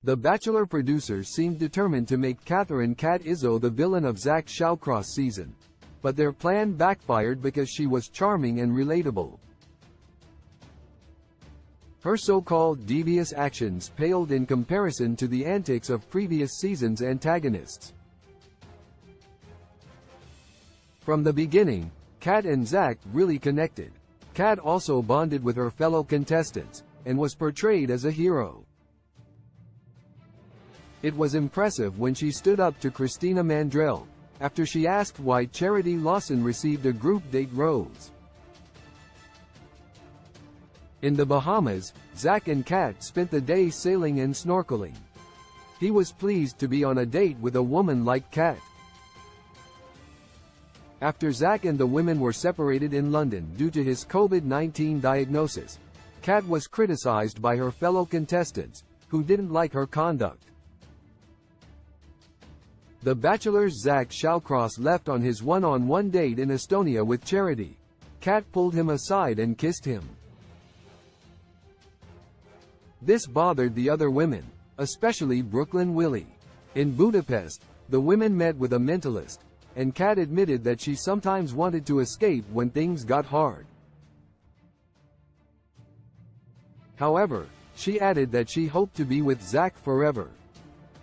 The Bachelor producers seemed determined to make Catherine "Cat" Izzo the villain of Zach Shawcross' season. But their plan backfired because she was charming and relatable. Her so-called devious actions paled in comparison to the antics of previous season's antagonists. From the beginning, Cat and Zach really connected. Cat also bonded with her fellow contestants, and was portrayed as a hero. It was impressive when she stood up to Christina Mandrell, after she asked why Charity Lawson received a group date rose. In the Bahamas, Zach and Cat spent the day sailing and snorkeling. He was pleased to be on a date with a woman like Cat. After Zach and the women were separated in London due to his COVID-19 diagnosis, Cat was criticized by her fellow contestants, who didn't like her conduct. The Bachelor's Zach Shawcross left on his one-on-one date in Estonia with Charity. Cat pulled him aside and kissed him. This bothered the other women, especially Brooklyn Willie. In Budapest, the women met with a mentalist, and Cat admitted that she sometimes wanted to escape when things got hard. However, she added that she hoped to be with Zach forever.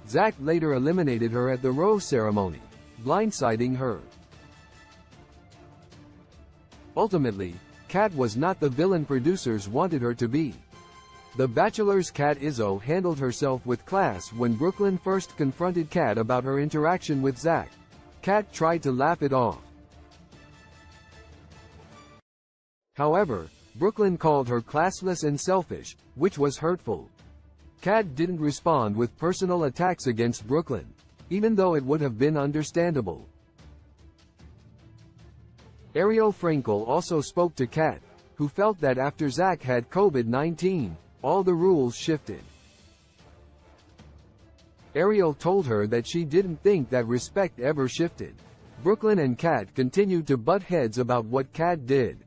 Zach later eliminated her at the rose ceremony, blindsiding her. Ultimately, Cat was not the villain producers wanted her to be. The Bachelor's Cat Izzo handled herself with class when Brooklyn first confronted Cat about her interaction with Zach. Cat tried to laugh it off. However, Brooklyn called her classless and selfish, which was hurtful. Cat didn't respond with personal attacks against Brooklyn, even though it would have been understandable. Ariel Frankel also spoke to Cat, who felt that after Zach had COVID-19, all the rules shifted. Ariel told her that she didn't think that respect ever shifted. Brooklyn and Cat continued to butt heads about what Cat did.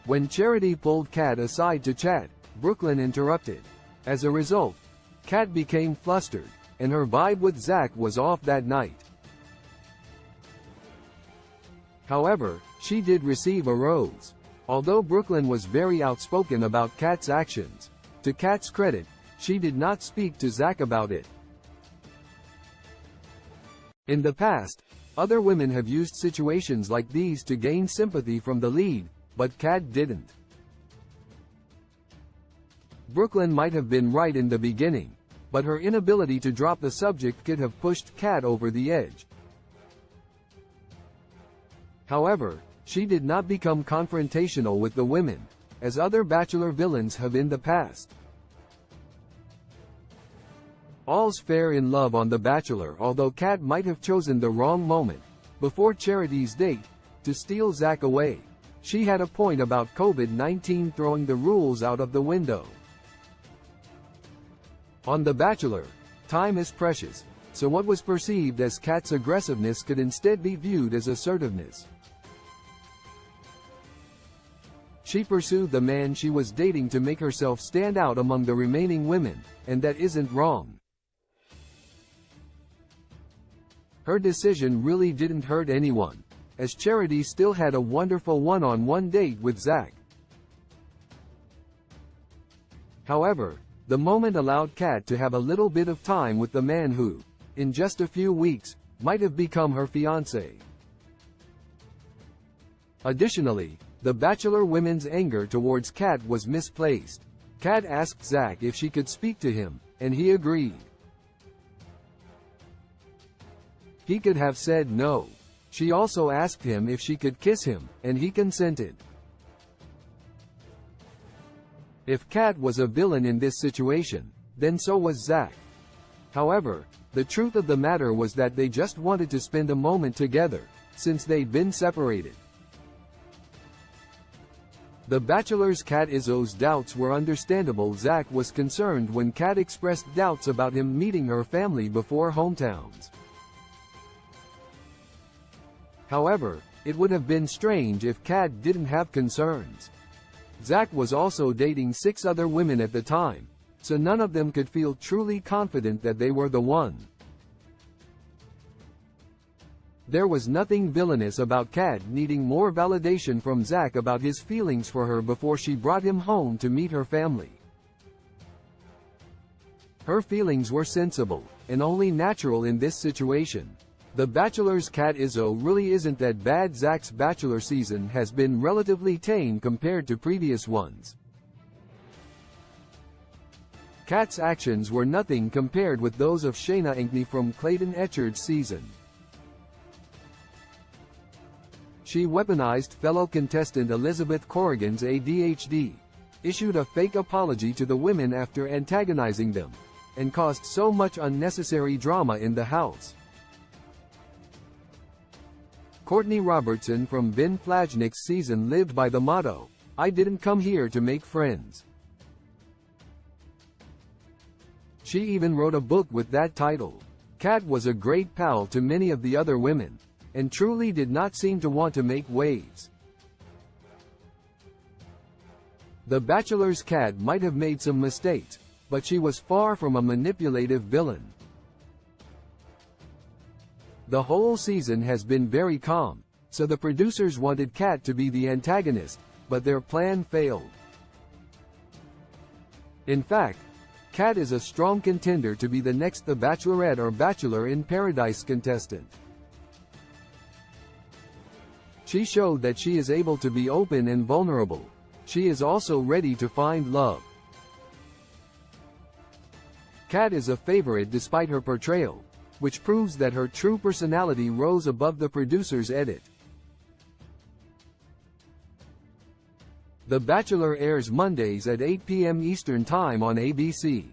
When Charity pulled Cat aside to chat, Brooklyn interrupted. As a result, Cat became flustered, and her vibe with Zach was off that night. However, she did receive a rose. Although Brooklyn was very outspoken about Cat's actions, to Cat's credit, she did not speak to Zach about it. In the past, other women have used situations like these to gain sympathy from the lead, but Cat didn't. Brooklyn might have been right in the beginning, but her inability to drop the subject could have pushed Cat over the edge. However, she did not become confrontational with the women, as other Bachelor villains have in the past. All's fair in love on The Bachelor, although Cat might have chosen the wrong moment, before Charity's date, to steal Zach away. She had a point about COVID-19 throwing the rules out of the window. On The Bachelor, time is precious, so what was perceived as Cat's aggressiveness could instead be viewed as assertiveness. She pursued the man she was dating to make herself stand out among the remaining women, and that isn't wrong. Her decision really didn't hurt anyone, as Charity still had a wonderful one-on-one date with Zach. However, the moment allowed Cat to have a little bit of time with the man who, in just a few weeks, might have become her fiancé. Additionally, the Bachelor women's anger towards Cat was misplaced. Cat asked Zach if she could speak to him, and he agreed. He could have said no. She also asked him if she could kiss him, and he consented. If Cat was a villain in this situation, then so was Zach. However, the truth of the matter was that they just wanted to spend a moment together, since they'd been separated. The Bachelor's Cat Izzo's doubts were understandable. Zach was concerned when Cat expressed doubts about him meeting her family before hometowns. However, it would have been strange if Cat didn't have concerns. Zach was also dating 6 other women at the time, so none of them could feel truly confident that they were the one. There was nothing villainous about Kat needing more validation from Zach about his feelings for her before she brought him home to meet her family. Her feelings were sensible, and only natural in this situation. The Bachelor's cat Izzo really isn't that bad. Zach's Bachelor season has been relatively tame compared to previous ones. Kat's actions were nothing compared with those of Shayna Ankney from Clayton Echard's season. She weaponized fellow contestant Elizabeth Corrigan's ADHD, issued a fake apology to the women after antagonizing them, and caused so much unnecessary drama in the house. Courtney Robertson from Ben Flajnik's season lived by the motto, "I didn't come here to make friends." She even wrote a book with that title. Kat was a great pal to many of the other women, and truly did not seem to want to make waves. The Bachelor's Kat might have made some mistakes, but she was far from a manipulative villain. The whole season has been very calm, so the producers wanted Kat to be the antagonist, but their plan failed. In fact, Kat is a strong contender to be the next The Bachelorette or Bachelor in Paradise contestant. She showed that she is able to be open and vulnerable. She is also ready to find love. Kat is a favorite despite her portrayal, which proves that her true personality rose above the producer's edit. The Bachelor airs Mondays at 8 p.m. Eastern Time on ABC.